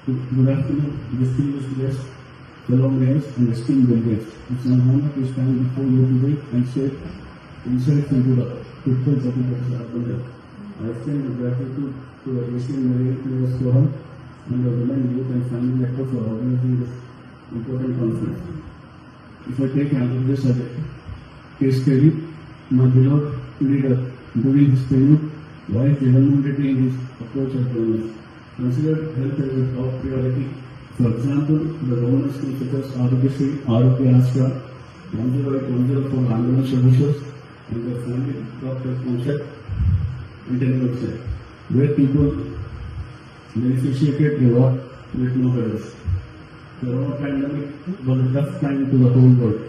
Good afternoon, distinguished guests, fellow mayors, and esteemed delegates. It's an honor to stand before you today and share insights into the critical topic of the Assembly. I extend my gratitude to the Asian Mayor Players Forum and the Women, Youth and Family Network for organizing this important conference. If I take Andhra Pradesh as a case study, my beloved leader during his tenure, Vice Jagannath Reddy in his approach as governance considered health as a top priority. For example, the governance schools such as Arogya Ashra, 10810 for ambulance services, and the family doctor concept intelligence, where people beneficiated a lot with no hurdles. The Corona pandemic was a tough time to the whole world.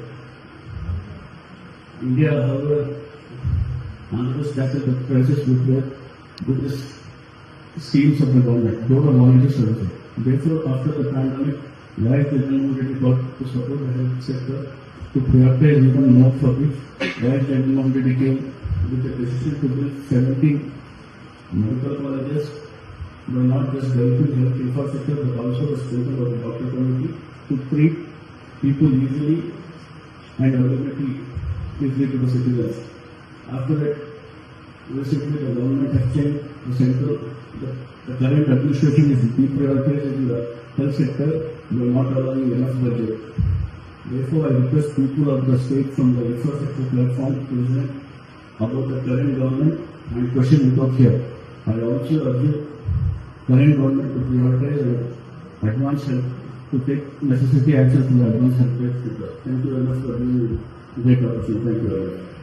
India, however, Andhra tackled the crisis with the goodness schemes of the government, though the volunteer services. Therefore, after the pandemic, Vice Jagannath Reddy got to support the health sector to prioritize even more for which Vice Jagannath Reddy came with the decision to build 17 medical colleges, by not just developing health infrastructure but also the strength of the doctor community to treat people easily and availability easily to the citizens. After that, recently the government has changed the current administration is deprioritizing the health sector by not allowing enough budget. Therefore, I request people of the state from the infrastructure platform to present about the current government and question without fear. I also urge current government to prioritize advance help to take necessary actions in the advance health sector. Thank you very much for giving me great opportunity. Thank you very much.